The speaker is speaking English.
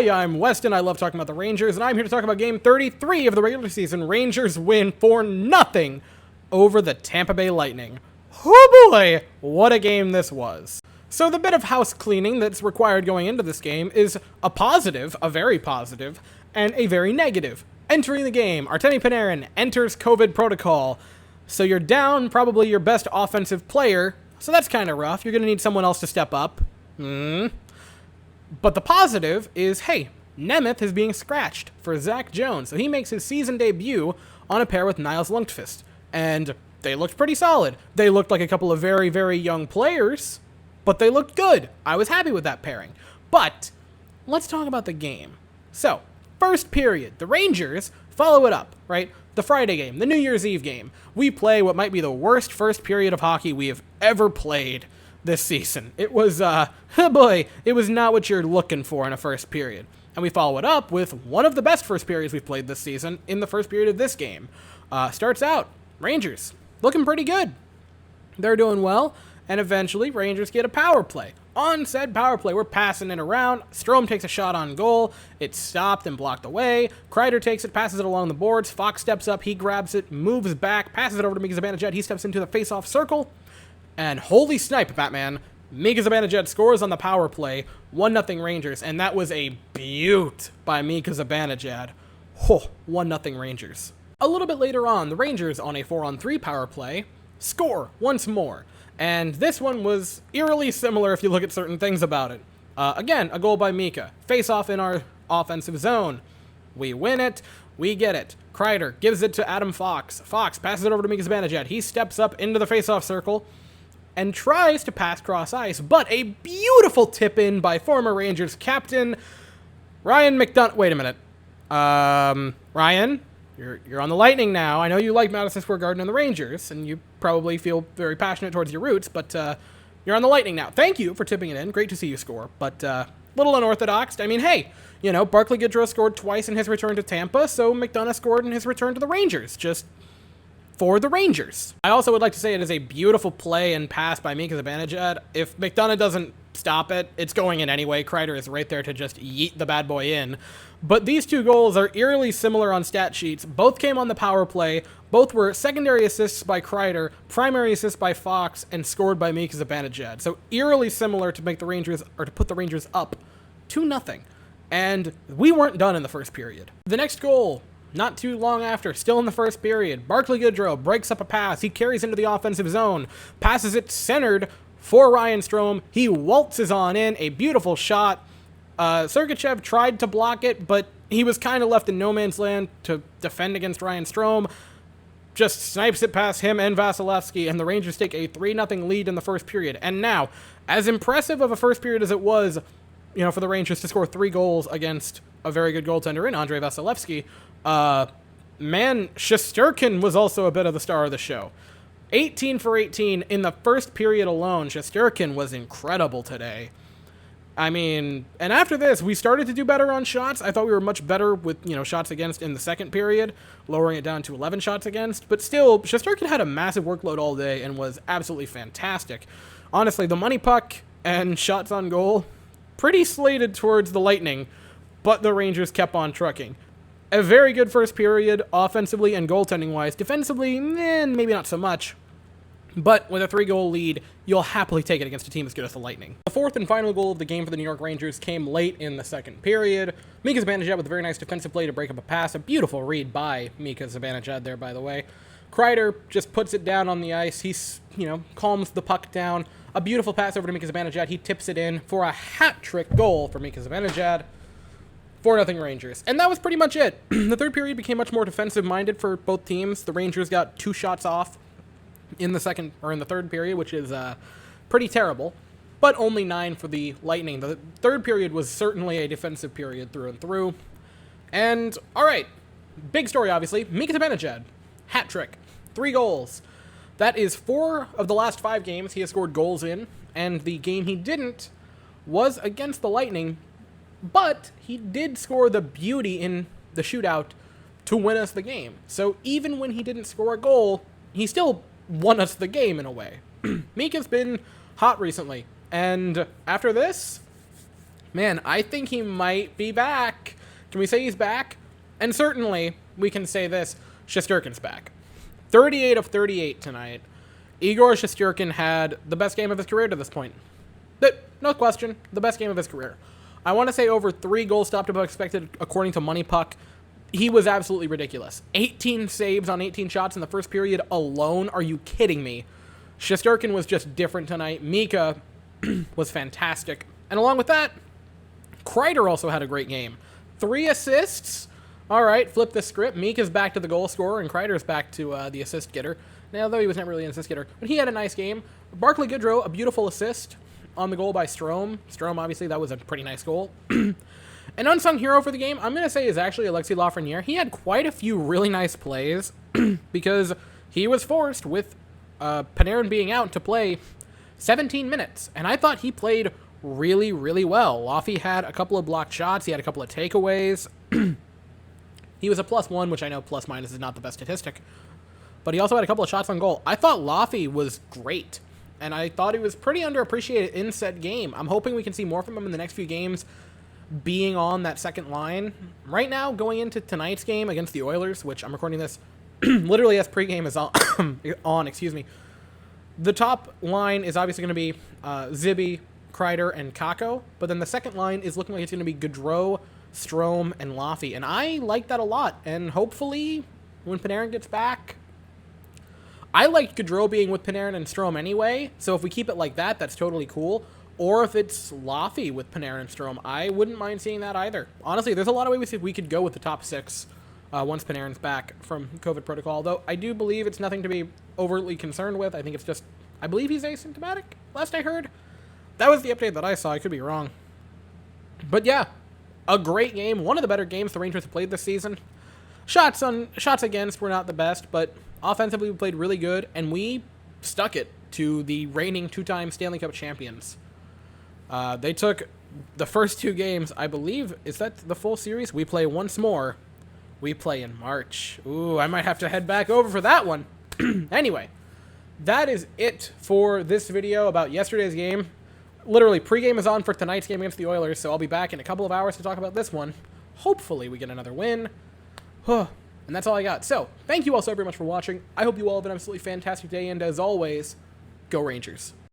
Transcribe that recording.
Hi, I'm Weston. I love talking about the Rangers, and I'm here to talk about Game 33 of the regular season. Rangers win 4-0 over the Tampa Bay Lightning. Oh boy, what a game this was. So the bit of house cleaning that's required going into this game is a positive, a very positive, and a very negative. Entering the game, Artemi Panarin enters COVID protocol. So you're down probably your best offensive player, so that's kind of rough. You're going to need someone else to step up. But the positive is, hey, Nemeth is being scratched for Zach Jones. So he makes his season debut on a pair with Niles Lundqvist. And they looked pretty solid. They looked like a couple of very, very young players, but they looked good. I was happy with that pairing. But let's talk about the game. So, first period, the Rangers follow it up, right? The Friday game, the New Year's Eve game. We play what might be the worst first period of hockey we have ever played this season. It was, oh boy, it was not what you're looking for in a first period. And we follow it up with one of the best first periods we've played this season in the first period of this game. Starts out, Rangers, looking pretty good. They're doing well, and eventually Rangers get a power play. On said power play, we're passing it around. Strome takes a shot on goal. It's stopped and blocked away. Kreider takes it, passes it along the boards. Fox steps up, he grabs it, moves back, passes it over to Mika Zibanejad. He steps into the face-off circle. And holy snipe, Batman, Mika Zibanejad scores on the power play, 1-0 Rangers, and that was a beaut by Mika Zibanejad. 1-0 Rangers. A little bit later on, the Rangers, on a 4-on-3 power play, score once more. And this one was eerily similar if you look at certain things about it. Again, a goal by Mika. Face-off in our offensive zone. We win it. We get it. Kreider gives it to Adam Fox. Fox passes it over to Mika Zibanejad. He steps up into the face-off circle and tries to pass cross ice, but a beautiful tip-in by former Rangers captain Ryan McDonough. Wait a minute. Ryan, you're on the Lightning now. I know you like Madison Square Garden and the Rangers, and you probably feel very passionate towards your roots, but you're on the Lightning now. Thank you for tipping it in. Great to see you score, but little unorthodox. I mean, hey, you know, Barclay Goodrow scored twice in his return to Tampa, so McDonough scored in his return to the Rangers. Just for the Rangers. I also would like to say it is a beautiful play and pass by Mika Zibanejad. If McDonough doesn't stop it, it's going in anyway. Kreider is right there to just yeet the bad boy in. But these two goals are eerily similar on stat sheets. Both came on the power play. Both were secondary assists by Kreider, primary assists by Fox, and scored by Mika Zibanejad. So eerily similar to make the Rangers, or to put the Rangers up 2-0. And we weren't done in the first period. The next goal, not too long after, still in the first period, Barclay Goodrow breaks up a pass. He carries into the offensive zone, passes it centered for Ryan Strome. He waltzes on in, a beautiful shot. Sergachev tried to block it, but he was kind of left in no man's land to defend against Ryan Strome. Just snipes it past him and Vasilevsky, and the Rangers take a 3-0 lead in the first period. And now, as impressive of a first period as it was, you know, for the Rangers to score 3 goals against a very good goaltender in Andrei Vasilevsky, man, Shesterkin was also a bit of the star of the show. 18 for 18 in the first period alone. Shesterkin was incredible today. I mean, and after this, we started to do better on shots. I thought we were much better with, you know, shots against in the second period, lowering it down to 11 shots against. But still, Shesterkin had a massive workload all day and was absolutely fantastic. Honestly, the money puck and shots on goal, pretty slated towards the Lightning, but the Rangers kept on trucking. A very good first period, offensively and goaltending-wise. Defensively, maybe not so much. But with a 3-goal lead, you'll happily take it against a team as good as the Lightning. The fourth and final goal of the game for the New York Rangers came late in the second period. Mika Zibanejad with a very nice defensive play to break up a pass. A beautiful read by Mika Zibanejad there, by the way. Kreider just puts it down on the ice. He, calms the puck down. A beautiful pass over to Mika Zibanejad. He tips it in for a hat-trick goal for Mika Zibanejad. 4-0 Rangers. And that was pretty much it. The third period became much more defensive-minded for both teams. The Rangers got 2 shots off in the third period, which is pretty terrible, but only 9 for the Lightning. The third period was certainly a defensive period through and through. And, all right, big story, obviously. Mika Zibanejad, hat trick, 3 goals. That is 4 of the last 5 games he has scored goals in, and the game he didn't was against the Lightning, but he did score the beauty in the shootout to win us the game. So even when he didn't score a goal, he still won us the game in a way. Mika's been hot recently, and after this, Man, I think he might be back. Can we say he's back? And certainly, we can say this, Shesterkin's back. 38 of 38 tonight. Igor Shesterkin had the best game of his career to this point. No question, the best game of his career. I want to say over 3 goals stopped above expected according to Money Puck. He was absolutely ridiculous. 18 saves on 18 shots in the first period alone. Are you kidding me? Shesterkin was just different tonight. Mika was fantastic. And along with that, Kreider also had a great game. 3 assists. All right, flip the script. Mika's back to the goal scorer, and Kreider's back to the assist getter. Now, although he was never really an assist getter, but he had a nice game. Barclay Goodrow, a beautiful assist on the goal by Strome. Strome, obviously, that was a pretty nice goal. An unsung hero for the game, I'm going to say, is actually Alexis Lafreniere. He had quite a few really nice plays because he was forced, with Panarin being out, to play 17 minutes. And I thought he played really, really well. Laffy had a couple of blocked shots. He had a couple of takeaways. He was a +1, which I know plus-minus is not the best statistic. But he also had a couple of shots on goal. I thought Laffy was great. And I thought he was pretty underappreciated in said game. I'm hoping we can see more from him in the next few games, being on that second line. Right now, going into tonight's game against the Oilers, which I'm recording this literally as pregame is on, excuse me. The top line is obviously going to be Zibby, Kreider, and Kakko, but then the second line is looking like it's going to be Gaudreau, Strome, and Laffy, and I like that a lot, and hopefully when Panarin gets back, I liked Gaudreau being with Panarin and Strome anyway, so if we keep it like that, that's totally cool. Or if it's Laffy with Panarin and Strome, I wouldn't mind seeing that either. Honestly, there's a lot of ways we could go with the top 6 once Panarin's back from COVID protocol, though I do believe it's nothing to be overtly concerned with. I think it's just, I believe he's asymptomatic, last I heard. That was the update that I saw. I could be wrong. But yeah, a great game. One of the better games the Rangers have played this season. Shots against were not the best, but offensively we played really good, and we stuck it to the reigning 2-time Stanley Cup champions. They took the first 2 games, I believe. Is that the full series? We play once more. We play in March. Ooh, I might have to head back over for that one. Anyway, that is it for this video about yesterday's game. Literally, pregame is on for tonight's game against the Oilers, so I'll be back in a couple of hours to talk about this one. Hopefully we get another win. And that's all I got. So, thank you all so very much for watching. I hope you all have an absolutely fantastic day, and as always, go Rangers.